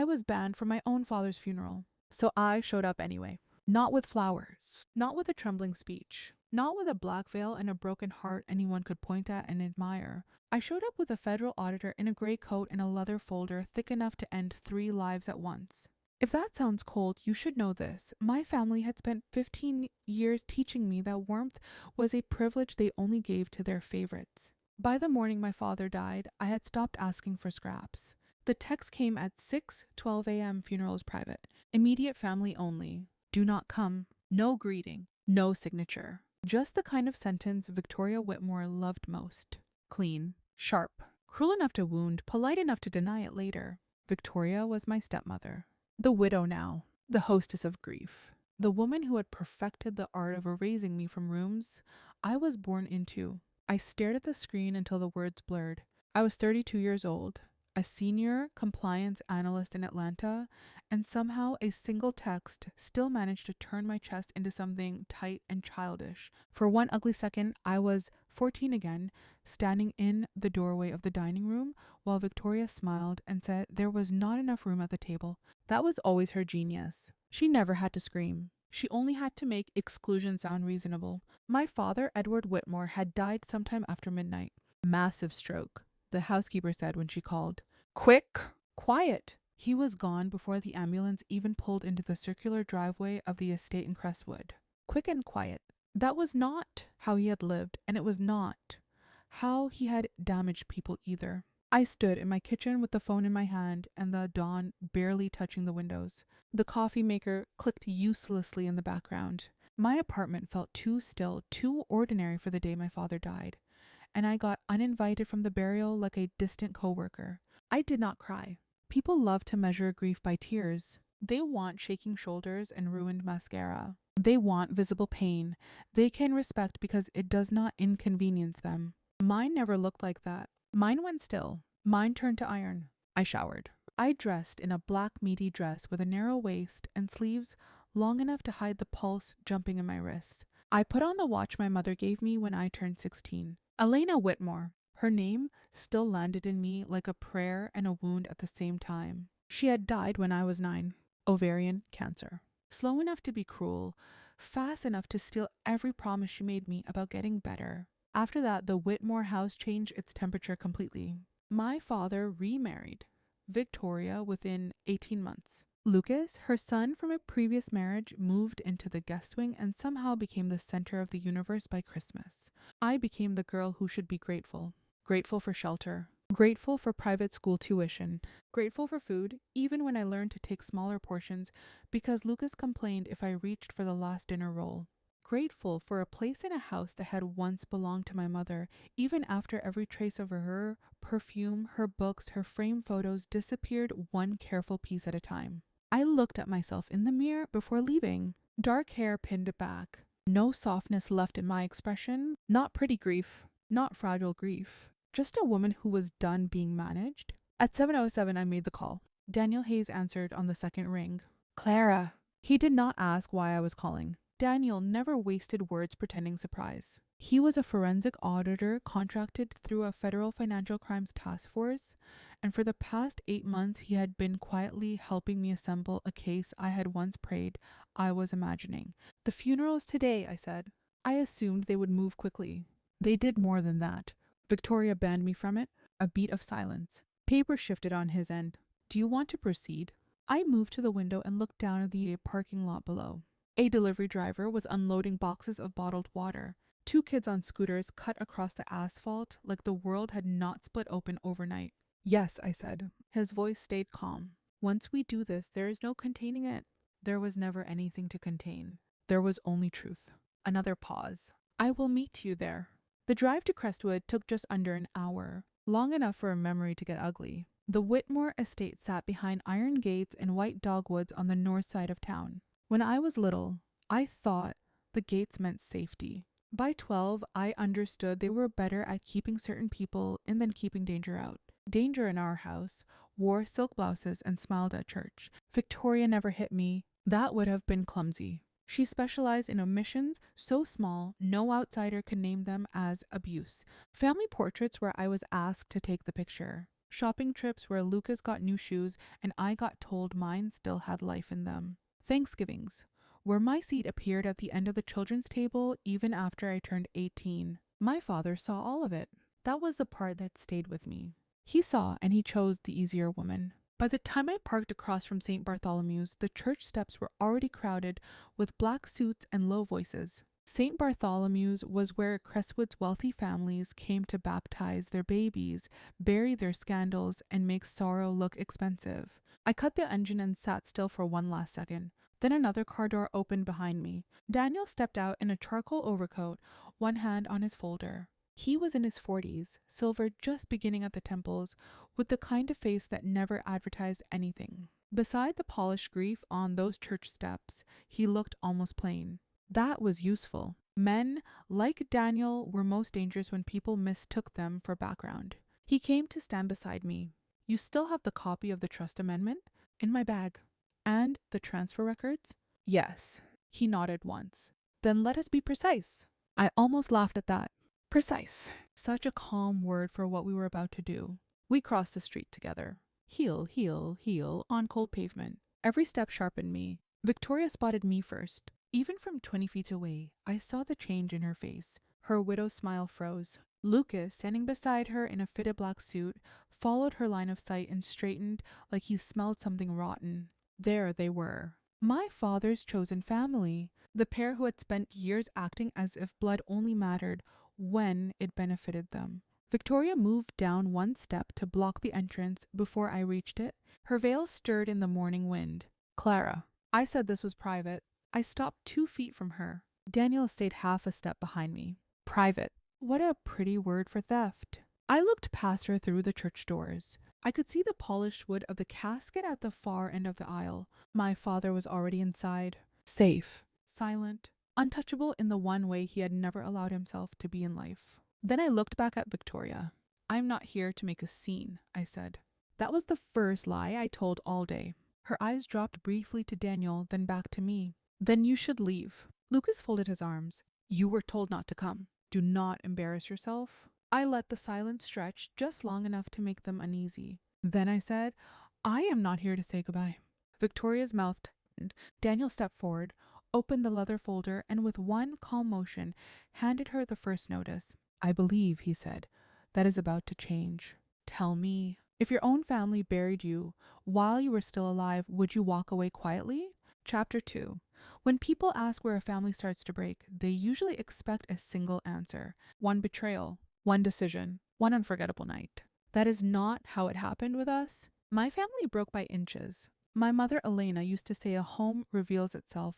was banned from my own father's funeral. So I showed up anyway. Not with flowers, not with a trembling speech, not with a black veil and a broken heart anyone could point at and admire. I showed up with a federal auditor in a gray coat and a leather folder thick enough to end 3 lives at once. If that sounds cold, you should know this. My family had spent 15 years teaching me that warmth was a privilege they only gave to their favorites. By the morning my father died, I had stopped asking for scraps. The text came at 6:12 a.m. Funeral is private. Immediate family only. Do not come. No greeting. No signature. Just the kind of sentence Victoria Whitmore loved most. Clean. Sharp. Cruel enough to wound, polite enough to deny it later. Victoria was my stepmother. The widow now. The hostess of grief. The woman who had perfected the art of erasing me from rooms I was born into. I stared at the screen until the words blurred. I was 32 years old, a senior compliance analyst in Atlanta, and somehow a single text still managed to turn my chest into something tight and childish. For one ugly second, I was 14 again, standing in the doorway of the dining room while Victoria smiled and said there was not enough room at the table. That was always her genius. She never had to scream. She only had to make exclusion sound reasonable. My father, Edward Whitmore, had died sometime after midnight. Massive stroke, the housekeeper said when she called. Quick! Quiet! He was gone before the ambulance even pulled into the circular driveway of the estate in Crestwood. Quick and quiet. That was not how he had lived, and it was not how he had damaged people either. I stood in my kitchen with the phone in my hand and the dawn barely touching the windows. The coffee maker clicked uselessly in the background. My apartment felt too still, too ordinary for the day my father died, and I got uninvited from the burial like a distant coworker. I did not cry. People love to measure grief by tears. They want shaking shoulders and ruined mascara. They want visible pain they can respect because it does not inconvenience them. Mine never looked like that. Mine went still. Mine turned to iron. I showered. I dressed in a black meaty dress with a narrow waist and sleeves long enough to hide the pulse jumping in my wrists. I put on the watch my mother gave me when I turned 16. Elena Whitmore. Her name still landed in me like a prayer and a wound at the same time. She had died when I was 9. Ovarian cancer. Slow enough to be cruel, fast enough to steal every promise she made me about getting better. After that, the Whitmore house changed its temperature completely. My father remarried Victoria within 18 months. Lucas, her son from a previous marriage, moved into the guest wing and somehow became the center of the universe by Christmas. I became the girl who should be grateful. Grateful for shelter. Grateful for private school tuition. Grateful for food, even when I learned to take smaller portions because Lucas complained if I reached for the last dinner roll. Grateful for a place in a house that had once belonged to my mother, even after every trace of her perfume, her books, her framed photos disappeared one careful piece at a time. I looked at myself in the mirror before leaving. Dark hair pinned back. No softness left in my expression. Not pretty grief. Not fragile grief. Just a woman who was done being managed. At 7:07, I made the call. Daniel Hayes answered on the second ring. Clara. He did not ask why I was calling. Daniel never wasted words pretending surprise. He was a forensic auditor contracted through a federal financial crimes task force, and for the past 8 months he had been quietly helping me assemble a case I had once prayed I was imagining. The funeral is today, I said. I assumed they would move quickly. They did more than that. Victoria banned me from it. A beat of silence. Paper shifted on his end. Do you want to proceed? I moved to the window and looked down at the parking lot below. A delivery driver was unloading boxes of bottled water. 2 kids on scooters cut across the asphalt like the world had not split open overnight. Yes, I said. His voice stayed calm. Once we do this, there is no containing it. There was never anything to contain. There was only truth. Another pause. I will meet you there. The drive to Crestwood took just under an hour, long enough for a memory to get ugly. The Whitmore estate sat behind iron gates and white dogwoods on the north side of town. When I was little, I thought the gates meant safety. By 12, I understood they were better at keeping certain people in than keeping danger out. Danger in our house wore silk blouses and smiled at church. Victoria never hit me. That would have been clumsy. She specialized in omissions so small no outsider could name them as abuse. Family portraits where I was asked to take the picture. Shopping trips where Lucas got new shoes and I got told mine still had life in them. Thanksgivings, where my seat appeared at the end of the children's table even after I turned 18. My father saw all of it. That was the part that stayed with me. He saw and he chose the easier woman. By the time I parked across from St. Bartholomew's, the church steps were already crowded with black suits and low voices. St. Bartholomew's was where Crestwood's wealthy families came to baptize their babies, bury their scandals, and make sorrow look expensive. I cut the engine and sat still for one last second. Then another car door opened behind me. Daniel stepped out in a charcoal overcoat, one hand on his folder. He was in his 40s, silver just beginning at the temples, with the kind of face that never advertised anything. Beside the polished grief on those church steps, he looked almost plain. That was useful. Men, like Daniel, were most dangerous when people mistook them for background. He came to stand beside me. You still have the copy of the trust amendment? In my bag. And the transfer records? Yes. He nodded once. Then let us be precise. I almost laughed at that. Precise. Such a calm word for what we were about to do. We crossed the street together. Heel, heel, heel on cold pavement. Every step sharpened me. Victoria spotted me first. Even from 20 feet away, I saw the change in her face. Her widow's smile froze. Lucas, standing beside her in a fitted black suit, followed her line of sight and straightened like he smelled something rotten. There they were. My father's chosen family. The pair who had spent years acting as if blood only mattered when it benefited them. Victoria moved down one step to block the entrance before I reached it. Her veil stirred in the morning wind. Clara. I said this was private. I stopped 2 feet from her. Daniel stayed half a step behind me. Private. What a pretty word for theft. I looked past her through the church doors. I could see the polished wood of the casket at the far end of the aisle. My father was already inside. Safe. Silent. Untouchable in the one way he had never allowed himself to be in life. Then I looked back at Victoria. I'm not here to make a scene, I said. That was the first lie I told all day. Her eyes dropped briefly to Daniel, then back to me. Then you should leave. Lucas folded his arms. You were told not to come. Do not embarrass yourself. I let the silence stretch just long enough to make them uneasy. Then I said, I am not here to say goodbye. Victoria's mouth tightened. Daniel stepped forward, opened the leather folder, and with one calm motion, handed her the first notice. I believe, he said, that is about to change. Tell me, if your own family buried you while you were still alive, would you walk away quietly? Chapter 2. When people ask where a family starts to break, they usually expect a single answer. One betrayal, one decision, one unforgettable night. That is not how it happened with us. My family broke by inches. My mother, Elena, used to say a home reveals itself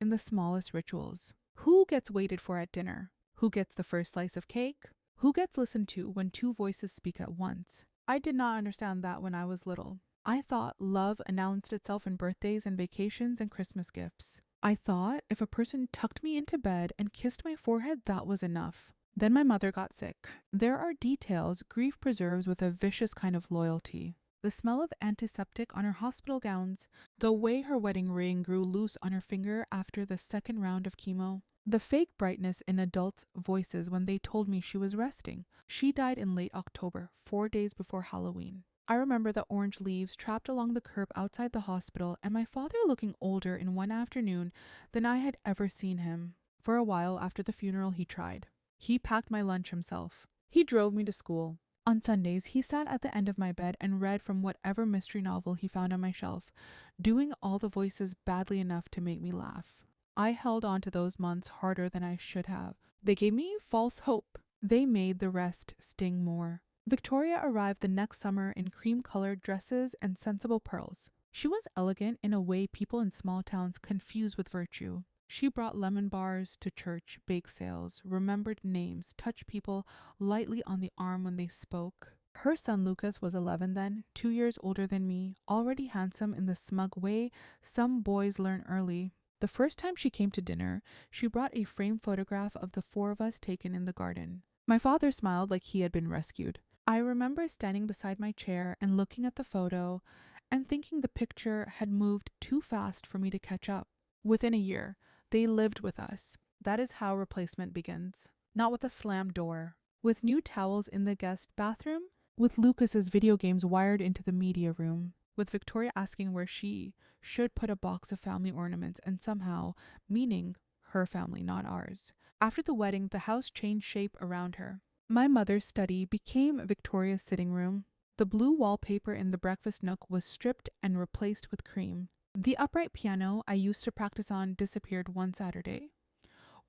in the smallest rituals. Who gets waited for at dinner? Who gets the first slice of cake? Who gets listened to when two voices speak at once? I did not understand that when I was little. I thought love announced itself in birthdays and vacations and Christmas gifts. I thought if a person tucked me into bed and kissed my forehead, that was enough. Then my mother got sick. There are details grief preserves with a vicious kind of loyalty. The smell of antiseptic on her hospital gowns, the way her wedding ring grew loose on her finger after the second round of chemo, the fake brightness in adults' voices when they told me she was resting. She died in late October, 4 days before Halloween. I remember the orange leaves trapped along the curb outside the hospital and my father looking older in one afternoon than I had ever seen him. For a while after the funeral he tried. He packed my lunch himself. He drove me to school. On Sundays, he sat at the end of my bed and read from whatever mystery novel he found on my shelf, doing all the voices badly enough to make me laugh. I held on to those months harder than I should have. They gave me false hope. They made the rest sting more. Victoria arrived the next summer in cream-colored dresses and sensible pearls. She was elegant in a way people in small towns confuse with virtue. She brought lemon bars to church, bake sales, remembered names, touched people lightly on the arm when they spoke. Her son Lucas was 11 then, 2 years older than me, already handsome in the smug way some boys learn early. The first time she came to dinner, she brought a framed photograph of the 4 of us taken in the garden. My father smiled like he had been rescued. I remember standing beside my chair and looking at the photo and thinking the picture had moved too fast for me to catch up. Within a year, they lived with us. That is how replacement begins. Not with a slammed door. With new towels in the guest bathroom, with Lucas's video games wired into the media room, with Victoria asking where she should put a box of family ornaments and somehow meaning her family, not ours. After the wedding, the house changed shape around her. My mother's study became Victoria's sitting room. The blue wallpaper in the breakfast nook was stripped and replaced with cream. The upright piano I used to practice on disappeared one Saturday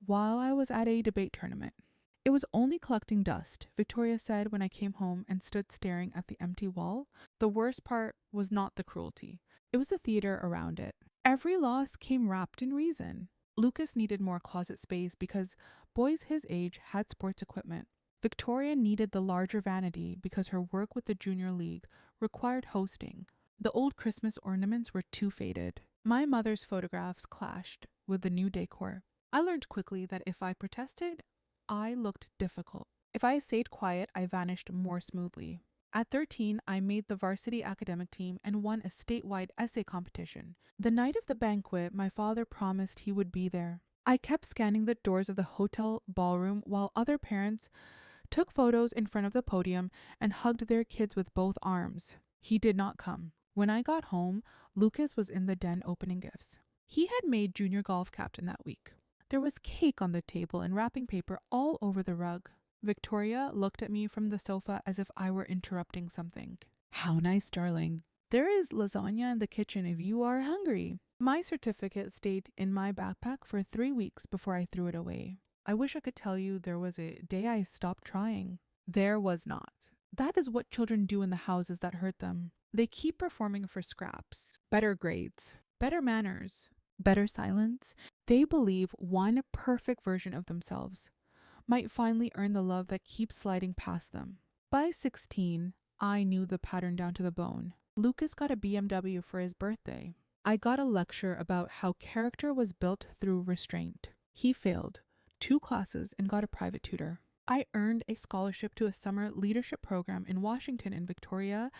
while I was at a debate tournament. It was only collecting dust, Victoria said when I came home and stood staring at the empty wall. The worst part was not the cruelty. It was the theater around it. Every loss came wrapped in reason. Lucas needed more closet space because boys his age had sports equipment. Victoria needed the larger vanity because her work with the junior league required hosting. The old Christmas ornaments were too faded. My mother's photographs clashed with the new decor. I learned quickly that if I protested, I looked difficult. If I stayed quiet, I vanished more smoothly. At 13, I made the varsity academic team and won a statewide essay competition. The night of the banquet, my father promised he would be there. I kept scanning the doors of the hotel ballroom while other parents took photos in front of the podium and hugged their kids with both arms. He did not come. When I got home, Lucas was in the den opening gifts. He had made junior golf captain that week. There was cake on the table and wrapping paper all over the rug. Victoria looked at me from the sofa as if I were interrupting something. How nice, darling. There is lasagna in the kitchen if you are hungry. My certificate stayed in my backpack for 3 weeks before I threw it away. I wish I could tell you there was a day I stopped trying. There was not. That is what children do in the houses that hurt them. They keep performing for scraps, better grades, better manners, better silence. They believe one perfect version of themselves might finally earn the love that keeps sliding past them. By 16, I knew the pattern down to the bone. Lucas got a BMW for his birthday. I got a lecture about how character was built through restraint. He failed 2 classes and got a private tutor. I earned a scholarship to a summer leadership program in Washington, and Victoria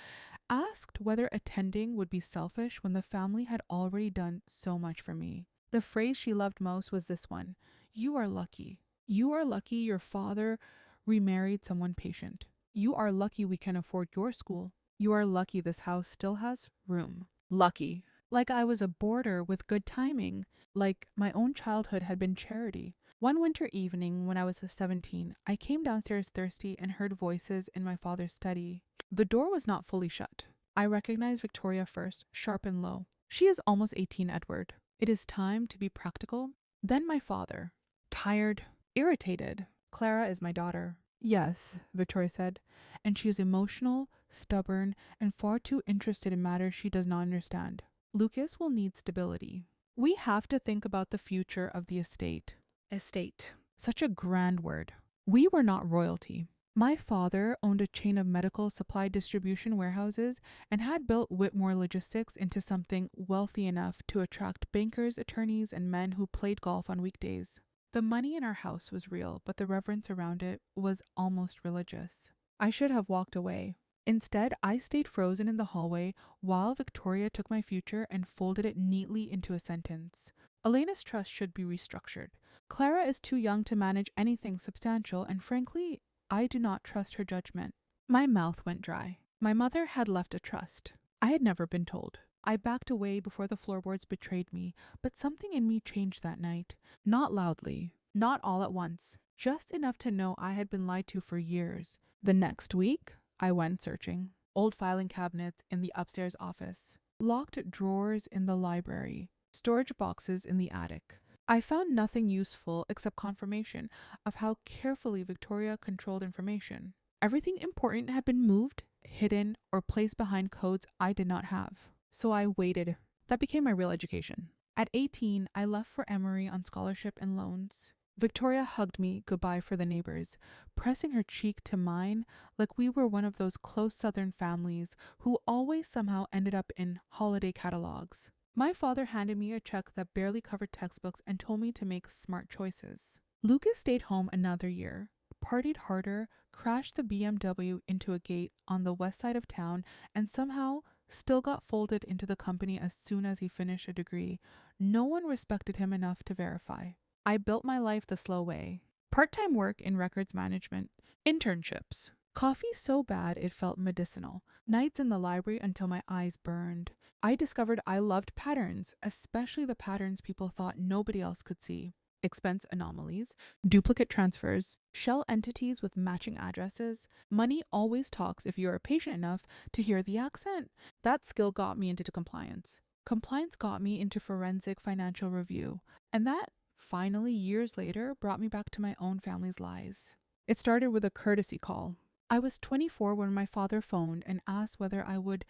asked whether attending would be selfish when the family had already done so much for me. The phrase she loved most was this one: "You are lucky. You are lucky your father remarried someone patient. You are lucky we can afford your school. You are lucky this house still has room." Lucky. Like I was a boarder with good timing. Like my own childhood had been charity. One winter evening when I was 17, I came downstairs thirsty and heard voices in my father's study. The door was not fully shut. I recognized Victoria first, sharp and low. "She is almost 18, Edward. It is time to be practical." Then my father, tired, irritated. "Clara is my daughter." "Yes," Victoria said, "and she is emotional, stubborn, and far too interested in matters she does not understand. Lucas will need stability. We have to think about the future of the estate." Estate. Such a grand word. We were not royalty. My father owned a chain of medical supply distribution warehouses and had built Whitmore Logistics into something wealthy enough to attract bankers, attorneys, and men who played golf on weekdays. The money in our house was real, but the reverence around it was almost religious. I should have walked away. Instead, I stayed frozen in the hallway while Victoria took my future and folded it neatly into a sentence. "Elena's trust should be restructured. Clara is too young to manage anything substantial, and frankly, I do not trust her judgment." My mouth went dry. My mother had left a trust. I had never been told. I backed away before the floorboards betrayed me, but something in me changed that night. Not loudly, not all at once, just enough to know I had been lied to for years. The next week, I went searching. Old filing cabinets in the upstairs office, locked drawers in the library, storage boxes in the attic. I found nothing useful except confirmation of how carefully Victoria controlled information. Everything important had been moved, hidden, or placed behind codes I did not have. So I waited. That became my real education. At 18, I left for Emory on scholarship and loans. Victoria hugged me goodbye for the neighbors, pressing her cheek to mine like we were one of those close Southern families who always somehow ended up in holiday catalogs. My father handed me a check that barely covered textbooks and told me to make smart choices. Lucas stayed home another year, partied harder, crashed the BMW into a gate on the west side of town, and somehow still got folded into the company as soon as he finished a degree. No one respected him enough to verify. I built my life the slow way. Part-time work in records management, internships, Coffee so bad it felt medicinal. Nights in the library until my eyes burned. I discovered I loved patterns, especially the patterns people thought nobody else could see. Expense anomalies, duplicate transfers, shell entities with matching addresses. Money always talks if you are patient enough to hear the accent. That skill got me into compliance. Compliance got me into forensic financial review. And that, finally, years later, brought me back to my own family's lies. It started with a courtesy call. I was 24 when my father phoned and asked whether I would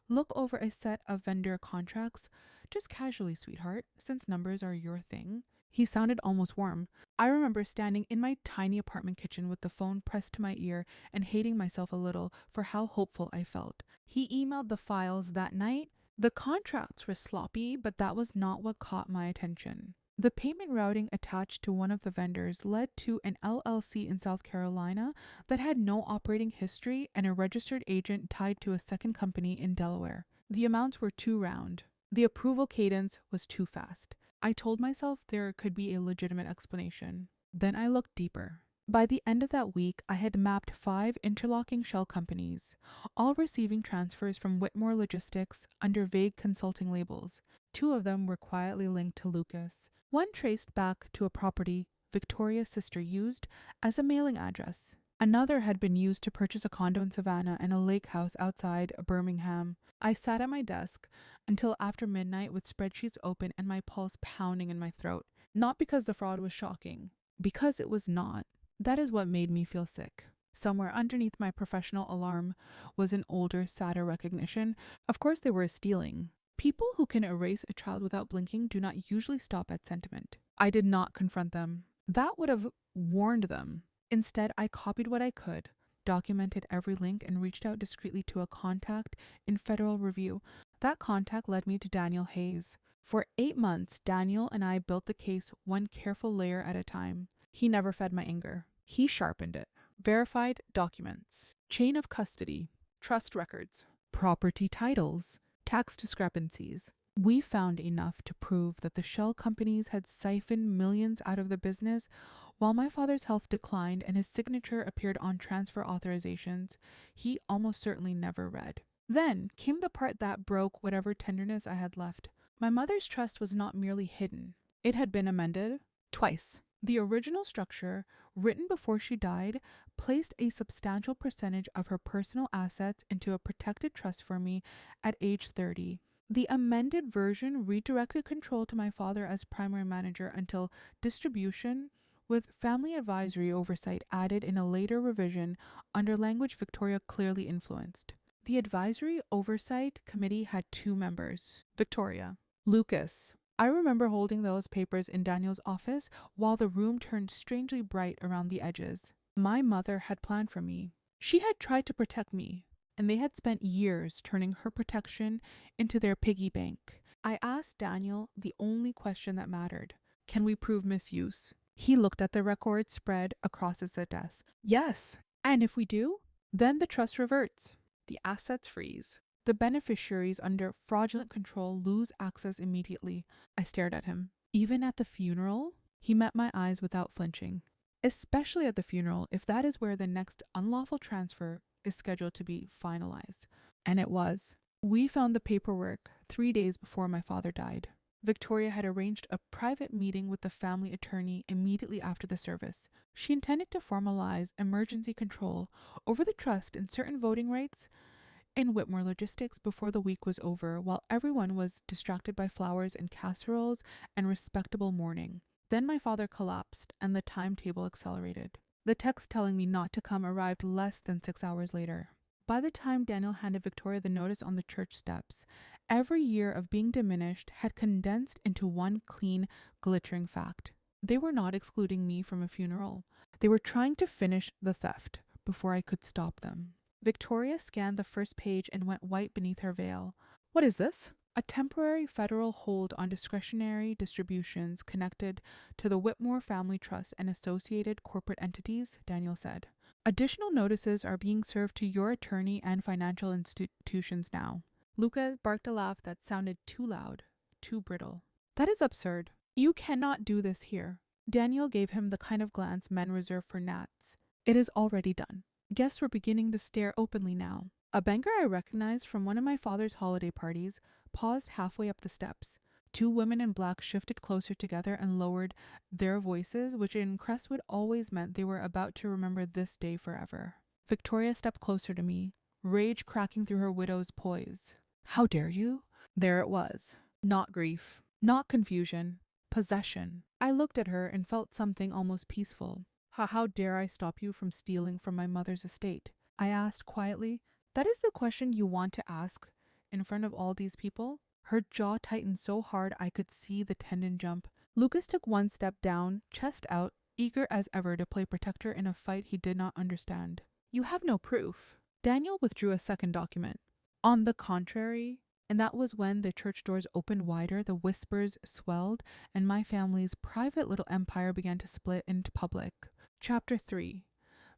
look over a set of vendor contracts. Just casually, sweetheart, since numbers are your thing. He sounded almost warm. I remember standing in my tiny apartment kitchen with the phone pressed to my ear and hating myself a little for how hopeful I felt. He emailed the files that night. The contracts were sloppy, but that was not what caught my attention. The payment routing attached to one of the vendors led to an LLC in South Carolina that had no operating history and a registered agent tied to a second company in Delaware. The amounts were too round. The approval cadence was too fast. I told myself there could be a legitimate explanation. Then I looked deeper. By the end of that week, I had mapped 5 interlocking shell companies, all receiving transfers from Whitmore Logistics under vague consulting labels. 2 of them were quietly linked to Lucas. One traced back to a property Victoria's sister used as a mailing address. Another had been used to purchase a condo in Savannah and a lake house outside Birmingham. I sat at my desk until after midnight with spreadsheets open and my pulse pounding in my throat. Not because the fraud was shocking, because it was not. That is what made me feel sick. Somewhere underneath my professional alarm was an older, sadder recognition. Of course they were stealing. People who can erase a child without blinking do not usually stop at sentiment. I did not confront them. That would have warned them. Instead, I copied what I could, documented every link, and reached out discreetly to a contact in Federal Review. That contact led me to Daniel Hayes. For 8 months, Daniel and I built the case one careful layer at a time. He never fed my anger. He sharpened it. Verified documents, chain of custody, trust records, property titles, tax discrepancies. We found enough to prove that the shell companies had siphoned millions out of the business while my father's health declined and his signature appeared on transfer authorizations he almost certainly never read. Then came the part that broke whatever tenderness I had left. My mother's trust was not merely hidden. It had been amended twice. The original structure, written before she died, placed a substantial percentage of her personal assets into a protected trust for me at age 30. The amended version redirected control to my father as primary manager until distribution, with family advisory oversight added in a later revision under language Victoria clearly influenced. The advisory oversight committee had 2 members. Victoria. Lucas. I remember holding those papers in Daniel's office while the room turned strangely bright around the edges. My mother had planned for me. She had tried to protect me, and they had spent years turning her protection into their piggy bank. I asked Daniel the only question that mattered. Can we prove misuse? He looked at the record spread across his desk. Yes. And if we do, then the trust reverts. The assets freeze. The beneficiaries under fraudulent control lose access immediately. I stared at him. Even at the funeral? He met my eyes without flinching. Especially at the funeral, if that is where the next unlawful transfer is scheduled to be finalized. And it was. We found the paperwork 3 days before my father died. Victoria had arranged a private meeting with the family attorney immediately after the service. She intended to formalize emergency control over the trust and certain voting rights in Whitmore Logistics before the week was over, while everyone was distracted by flowers and casseroles and respectable mourning. Then my father collapsed, and the timetable accelerated. The text telling me not to come arrived less than 6 hours later. By the time Daniel handed Victoria the notice on the church steps, every year of being diminished had condensed into one clean, glittering fact. They were not excluding me from a funeral. They were trying to finish the theft before I could stop them. Victoria scanned the first page and went white beneath her veil. What is this? A temporary federal hold on discretionary distributions connected to the Whitmore Family Trust and associated corporate entities, Daniel said. Additional notices are being served to your attorney and financial institutions now. Luca barked a laugh that sounded too loud, too brittle. That is absurd. You cannot do this here. Daniel gave him the kind of glance men reserve for gnats. It is already done. Guests were beginning to stare openly now. A banker I recognized from one of my father's holiday parties paused halfway up the steps. Two women in black shifted closer together and lowered their voices, which in Crestwood always meant they were about to remember this day forever. Victoria stepped closer to me, rage cracking through her widow's poise. How dare you? There it was. Not grief, not confusion, possession. I looked at her and felt something almost peaceful. How dare I stop you from stealing from my mother's estate? I asked quietly. That is the question you want to ask in front of all these people? Her jaw tightened so hard I could see the tendon jump. Lucas took one step down, chest out, eager as ever to play protector in a fight he did not understand. You have no proof. Daniel withdrew a second document. On the contrary, and that was when the church doors opened wider, the whispers swelled, and my family's private little empire began to split into public. Chapter 3.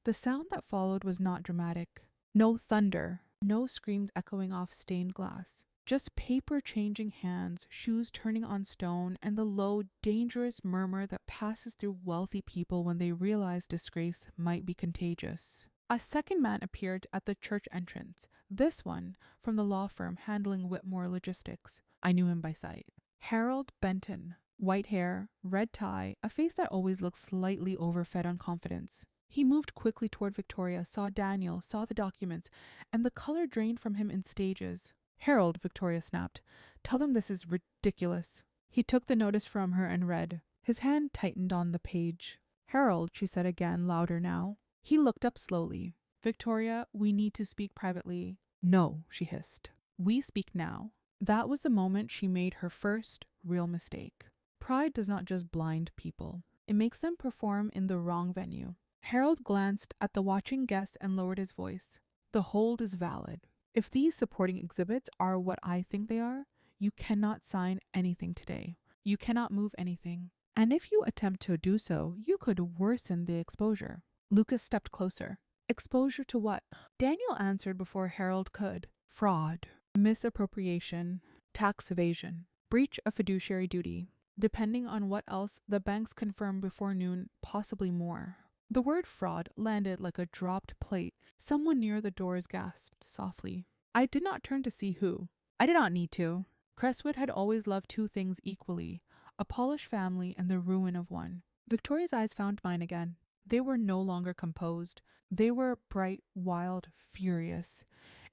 The sound that followed was not dramatic. No thunder, no screams echoing off stained glass. Just paper changing hands, shoes turning on stone, and the low, dangerous murmur that passes through wealthy people when they realize disgrace might be contagious. A second man appeared at the church entrance, this one from the law firm handling Whitmore logistics. I knew him by sight. Harold Benton. White hair, red tie, a face that always looked slightly overfed on confidence. He moved quickly toward Victoria, saw Daniel, saw the documents, and the color drained from him in stages. Harold, Victoria snapped. Tell them this is ridiculous. He took the notice from her and read. His hand tightened on the page. Harold, she said again, louder now. He looked up slowly. Victoria, we need to speak privately. No, she hissed. We speak now. That was the moment she made her first real mistake. Pride does not just blind people. It makes them perform in the wrong venue. Harold glanced at the watching guest and lowered his voice. The hold is valid. If these supporting exhibits are what I think they are, you cannot sign anything today. You cannot move anything. And if you attempt to do so, you could worsen the exposure. Lucas stepped closer. Exposure to what? Daniel answered before Harold could. Fraud, misappropriation, tax evasion, breach of fiduciary duty. Depending on what else the banks confirmed before noon, possibly more. The word fraud landed like a dropped plate. Someone near the doors gasped softly. I did not turn to see who. I did not need to. Crestwood had always loved two things equally, a polished family and the ruin of one. Victoria's eyes found mine again. They were no longer composed. They were bright, wild, furious,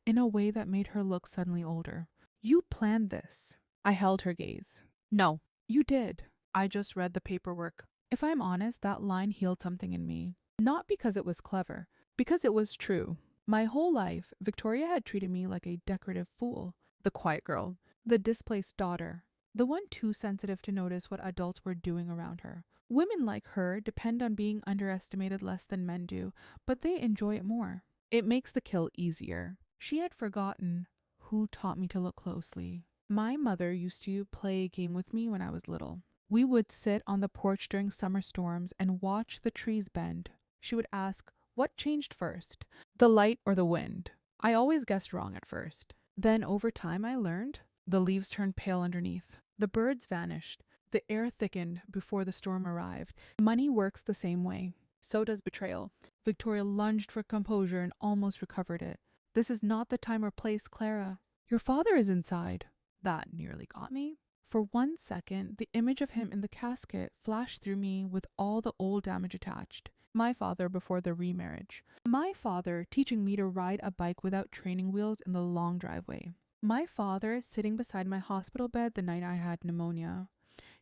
in a way that made her look suddenly older. You planned this. I held her gaze. No, you did. I just read the paperwork. If I'm honest, that line healed something in me. Not because it was clever, because it was true. My whole life, Victoria had treated me like a decorative fool. The quiet girl, the displaced daughter, the one too sensitive to notice what adults were doing around her. Women like her depend on being underestimated less than men do, but they enjoy it more. It makes the kill easier. She had forgotten who taught me to look closely. My mother used to play a game with me when I was little. We would sit on the porch during summer storms and watch the trees bend. She would ask, what changed first, the light or the wind? I always guessed wrong at first. Then over time I learned. The leaves turned pale underneath. The birds vanished. The air thickened before the storm arrived. Money works the same way. So does betrayal. Victoria lunged for composure and almost recovered it. This is not the time or place, Clara. Your father is inside. That nearly got me. For 1 second, the image of him in the casket flashed through me with all the old damage attached. My father before the remarriage. My father teaching me to ride a bike without training wheels in the long driveway. My father sitting beside my hospital bed the night I had pneumonia.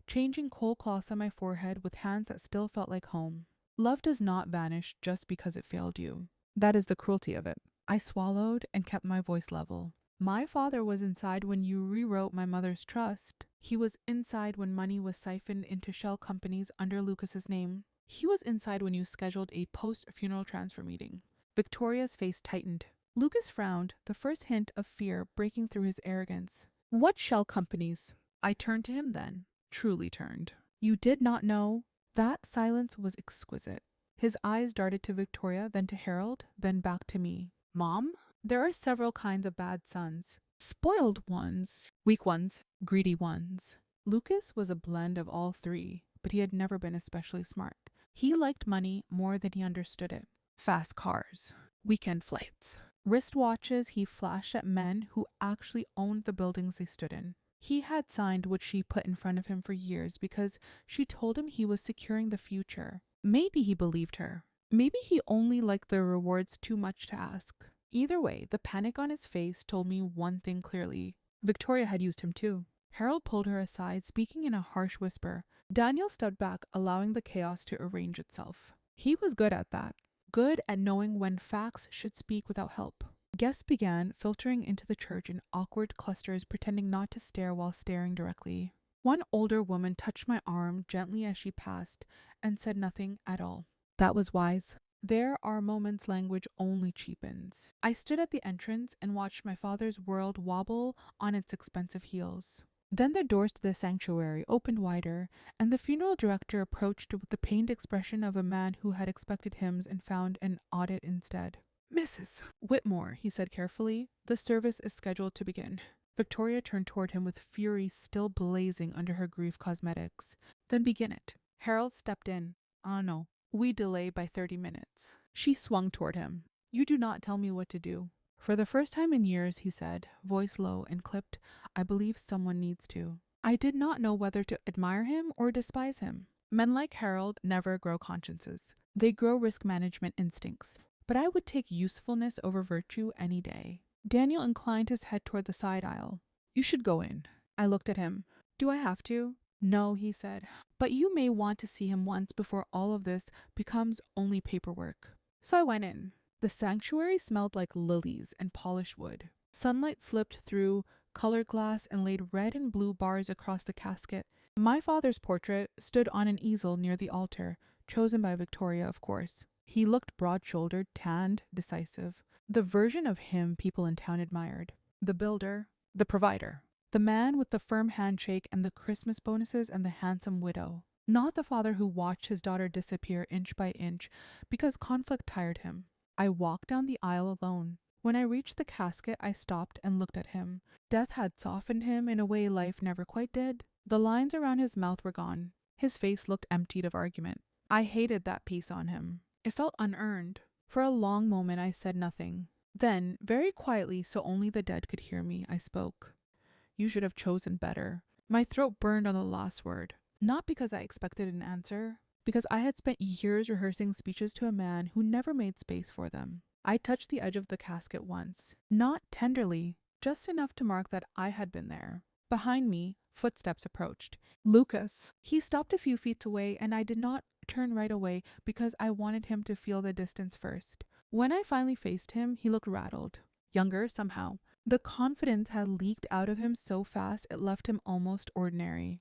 Changing cold cloths on my forehead with hands that still felt like home. Love does not vanish just because it failed you. That is the cruelty of it. I swallowed and kept my voice level. My father was inside when you rewrote my mother's trust. He was inside when money was siphoned into shell companies under Lucas's name. He was inside when you scheduled a post-funeral transfer meeting. Victoria's face tightened. Lucas frowned, the first hint of fear breaking through his arrogance. What shell companies? I turned to him then. Truly turned. You did not know? That silence was exquisite. His eyes darted to Victoria, then to Harold, then back to me. Mom? There are several kinds of bad sons. Spoiled ones, weak ones, greedy ones. Lucas was a blend of all three, but he had never been especially smart. He liked money more than he understood it. Fast cars, weekend flights, wristwatches he flashed at men who actually owned the buildings they stood in. He had signed what she put in front of him for years because she told him he was securing the future. Maybe he believed her. Maybe he only liked the rewards too much to ask. Either way, the panic on his face told me one thing clearly. Victoria had used him too. Harold pulled her aside, speaking in a harsh whisper. Daniel stepped back, allowing the chaos to arrange itself. He was good at that. Good at knowing when facts should speak without help. Guests began filtering into the church in awkward clusters, pretending not to stare while staring directly. One older woman touched my arm gently as she passed and said nothing at all. That was wise. There are moments language only cheapens. I stood at the entrance and watched my father's world wobble on its expensive heels. Then the doors to the sanctuary opened wider, and the funeral director approached with the pained expression of a man who had expected hymns and found an audit instead. Mrs. Whitmore, he said carefully, the service is scheduled to begin. Victoria turned toward him with fury still blazing under her grief cosmetics. Then begin it. Harold stepped in. No. We delay by 30 minutes. She swung toward him. You do not tell me what to do. For the first time in years, he said, voice low and clipped, I believe someone needs to. I did not know whether to admire him or despise him. Men like Harold never grow consciences. They grow risk management instincts. But I would take usefulness over virtue any day. Daniel inclined his head toward the side aisle. You should go in. I looked at him. Do I have to? No, he said. But you may want to see him once before all of this becomes only paperwork. So I went in. The sanctuary smelled like lilies and polished wood. Sunlight slipped through colored glass and laid red and blue bars across the casket. My father's portrait stood on an easel near the altar, chosen by Victoria, of course. He looked broad-shouldered, tanned, decisive. The version of him people in town admired. The builder, the provider. The man with the firm handshake and the Christmas bonuses and the handsome widow. Not the father who watched his daughter disappear inch by inch because conflict tired him. I walked down the aisle alone. When I reached the casket, I stopped and looked at him. Death had softened him in a way life never quite did. The lines around his mouth were gone. His face looked emptied of argument. I hated that piece on him. It felt unearned. For a long moment I said nothing. Then, very quietly so only the dead could hear me, I spoke. You should have chosen better. My throat burned on the last word. Not because I expected an answer, because I had spent years rehearsing speeches to a man who never made space for them. I touched the edge of the casket once. Not tenderly, just enough to mark that I had been there. Behind me, footsteps approached. Lucas. He stopped a few feet away, and I did not turn right away because I wanted him to feel the distance first. When I finally faced him, he looked rattled. Younger, somehow. The confidence had leaked out of him so fast it left him almost ordinary.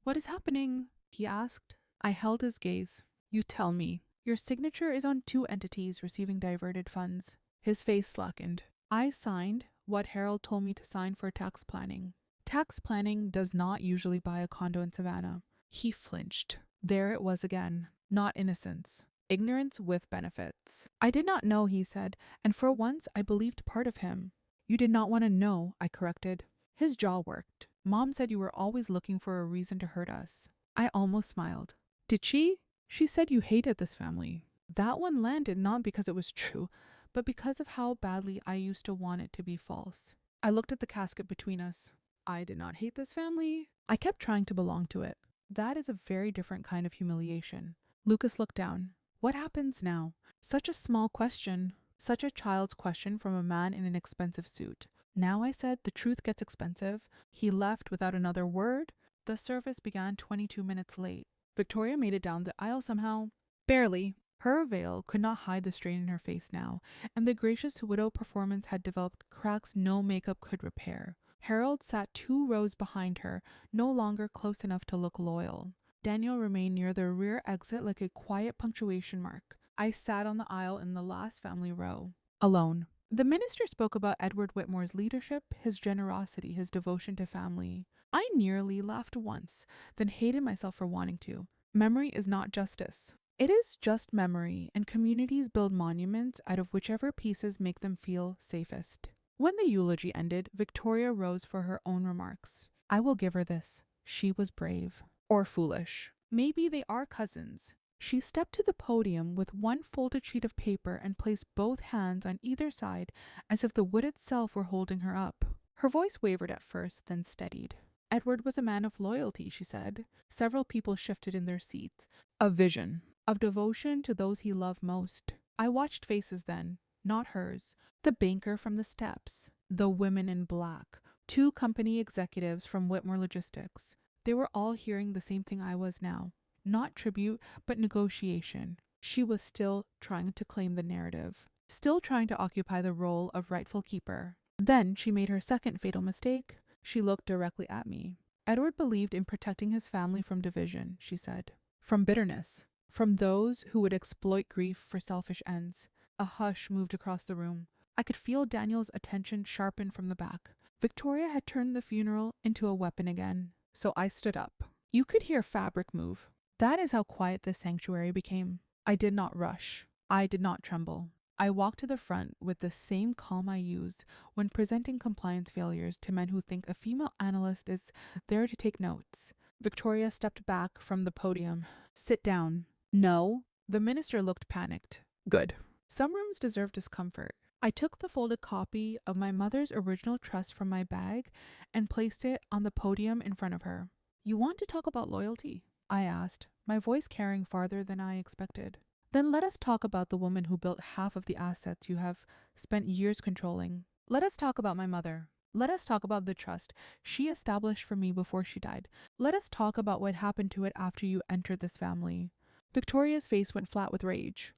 What is happening? He asked. I held his gaze. You tell me. Your signature is on 2 entities receiving diverted funds. His face slackened. I signed what Harold told me to sign for tax planning. Tax planning does not usually buy a condo in Savannah. He flinched. There it was again. Not innocence. Ignorance with benefits. I did not know, he said, and for once I believed part of him. You did not want to know, I corrected. His jaw worked. Mom said you were always looking for a reason to hurt us. I almost smiled. Did she? She said you hated this family. That one landed not because it was true, but because of how badly I used to want it to be false. I looked at the casket between us. I did not hate this family. I kept trying to belong to it. That is a very different kind of humiliation. Lucas looked down. What happens now? Such a small question. Such a child's question from a man in an expensive suit. Now, I said, the truth gets expensive. He left without another word. The service began 22 minutes late. Victoria made it down the aisle somehow. Barely. Her veil could not hide the strain in her face now, and the gracious widow performance had developed cracks no makeup could repair. Harold sat 2 rows behind her, no longer close enough to look loyal. Daniel remained near the rear exit like a quiet punctuation mark. I sat on the aisle in the last family row, alone. The minister spoke about Edward Whitmore's leadership, his generosity, his devotion to family. I nearly laughed once, then hated myself for wanting to. Memory is not justice. It is just memory, and communities build monuments out of whichever pieces make them feel safest. When the eulogy ended, Victoria rose for her own remarks. I will give her this. She was brave. Or foolish. Maybe they are cousins. She stepped to the podium with one folded sheet of paper and placed both hands on either side as if the wood itself were holding her up. Her voice wavered at first, then steadied. Edward was a man of loyalty, she said. Several people shifted in their seats. A vision of devotion to those he loved most. I watched faces then, not hers. The banker from the steps, the women in black, two company executives from Whitmore Logistics. They were all hearing the same thing I was now. Not tribute, but negotiation. She was still trying to claim the narrative, still trying to occupy the role of rightful keeper. Then she made her second fatal mistake. She looked directly at me. Edward believed in protecting his family from division, she said. From bitterness. From those who would exploit grief for selfish ends. A hush moved across the room. I could feel Daniel's attention sharpen from the back. Victoria had turned the funeral into a weapon again. So I stood up. You could hear fabric move. That is how quiet this sanctuary became. I did not rush. I did not tremble. I walked to the front with the same calm I used when presenting compliance failures to men who think a female analyst is there to take notes. Victoria stepped back from the podium. Sit down. No. The minister looked panicked. Good. Some rooms deserve discomfort. I took the folded copy of my mother's original trust from my bag and placed it on the podium in front of her. You want to talk about loyalty? I asked, my voice carrying farther than I expected. Then let us talk about the woman who built half of the assets you have spent years controlling. Let us talk about my mother. Let us talk about the trust she established for me before she died. Let us talk about what happened to it after you entered this family. Victoria's face went flat with rage.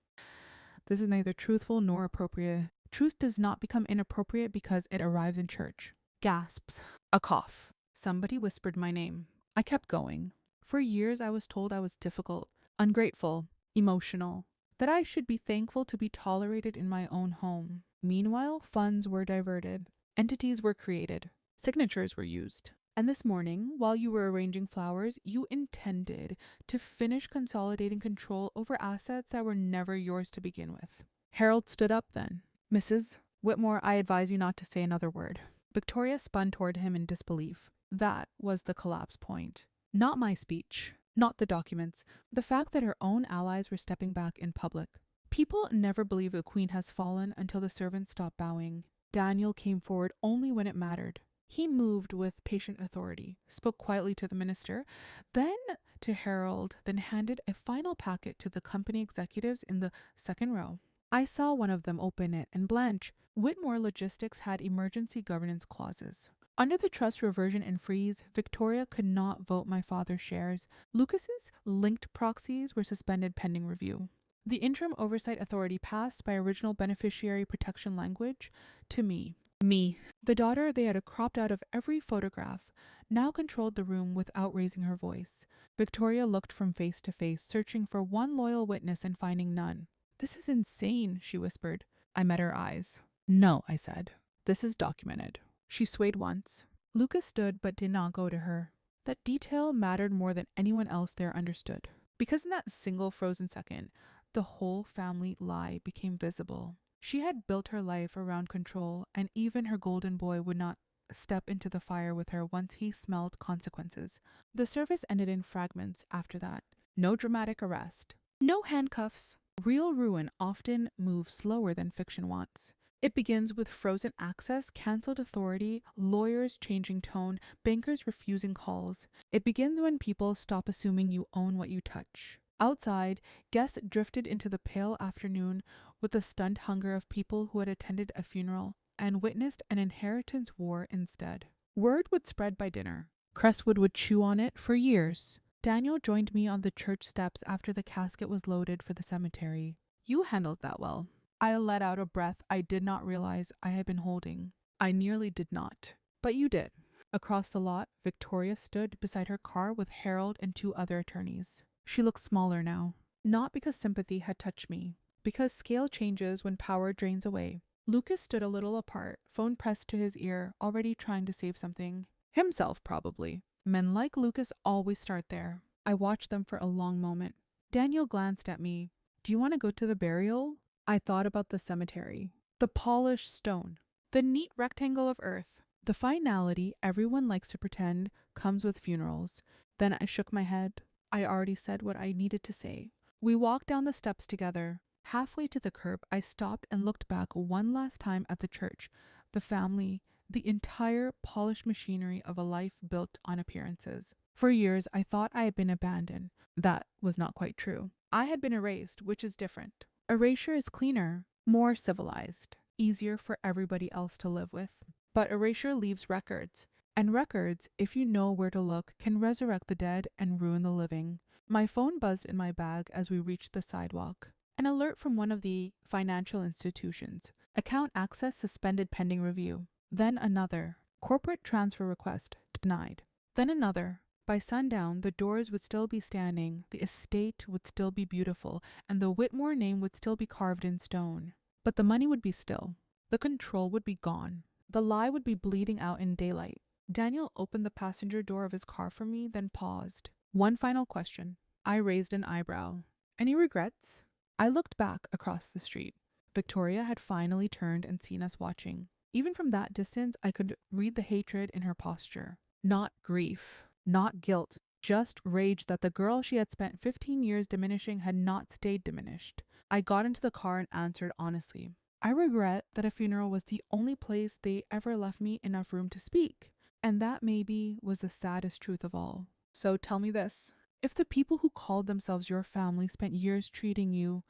This is neither truthful nor appropriate. Truth does not become inappropriate because it arrives in church. Gasps. A cough. Somebody whispered my name. I kept going. For years I was told I was difficult, ungrateful, emotional, that I should be thankful to be tolerated in my own home. Meanwhile, funds were diverted, entities were created, signatures were used. And this morning, while you were arranging flowers, you intended to finish consolidating control over assets that were never yours to begin with. Harold stood up then. Mrs. Whitmore, I advise you not to say another word. Victoria spun toward him in disbelief. That was the collapse point. Not my speech, not the documents, the fact that her own allies were stepping back in public. People never believe a queen has fallen until the servants stop bowing. Daniel came forward only when it mattered. He moved with patient authority, spoke quietly to the minister, then to Harold, then handed a final packet to the company executives in the second row. I saw one of them open it and blanch. Whitmore Logistics had emergency governance clauses. Under the trust reversion and freeze, Victoria could not vote my father's shares. Lucas's linked proxies were suspended pending review. The interim oversight authority passed by original beneficiary protection language to me. Me, the daughter they had cropped out of every photograph, now controlled the room without raising her voice. Victoria looked from face to face, searching for one loyal witness and finding none. This is insane, she whispered. I met her eyes. No, I said. This is documented. She swayed once. Lucas stood but did not go to her. That detail mattered more than anyone else there understood. Because in that single frozen second, the whole family lie became visible. She had built her life around control, and even her golden boy would not step into the fire with her once he smelled consequences. The service ended in fragments after that. No dramatic arrest. No handcuffs. Real ruin often moves slower than fiction wants. It begins with frozen access, cancelled authority, lawyers changing tone, bankers refusing calls. It begins when people stop assuming you own what you touch. Outside, guests drifted into the pale afternoon with the stunned hunger of people who had attended a funeral and witnessed an inheritance war instead. Word would spread by dinner. Crestwood would chew on it for years. Daniel joined me on the church steps after the casket was loaded for the cemetery. You handled that well. I let out a breath I did not realize I had been holding. I nearly did not. But you did. Across the lot, Victoria stood beside her car with Harold and two other attorneys. She looked smaller now. Not because sympathy had touched me. Because scale changes when power drains away. Lucas stood a little apart, phone pressed to his ear, already trying to save something. Himself, probably. Men like Lucas always start there. I watched them for a long moment. Daniel glanced at me. Do you want to go to the burial? I thought about the cemetery. The polished stone. The neat rectangle of earth. The finality everyone likes to pretend comes with funerals. Then I shook my head. I already said what I needed to say. We walked down the steps together. Halfway to the curb, I stopped and looked back one last time at the church, the family, the entire polished machinery of a life built on appearances. For years, I thought I had been abandoned. That was not quite true. I had been erased, which is different. Erasure is cleaner, more civilized, easier for everybody else to live with. But erasure leaves records, and records, if you know where to look, can resurrect the dead and ruin the living. My phone buzzed in my bag as we reached the sidewalk. An alert from one of the financial institutions. Account access suspended pending review. Then another. Corporate transfer request denied. Then another. By sundown, the doors would still be standing, the estate would still be beautiful, and the Whitmore name would still be carved in stone. But the money would be still. The control would be gone. The lie would be bleeding out in daylight. Daniel opened the passenger door of his car for me, then paused. One final question. I raised an eyebrow. Any regrets? I looked back across the street. Victoria had finally turned and seen us watching. Even from that distance, I could read the hatred in her posture. Not grief, not guilt, just rage that the girl she had spent 15 years diminishing had not stayed diminished. I got into the car and answered honestly. I regret that a funeral was the only place they ever left me enough room to speak. And that maybe was the saddest truth of all. So tell me this. If the people who called themselves your family spent years treating you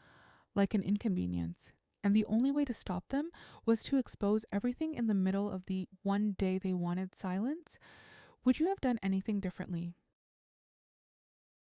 like an inconvenience, and the only way to stop them was to expose everything in the middle of the one day they wanted silence, would you have done anything differently?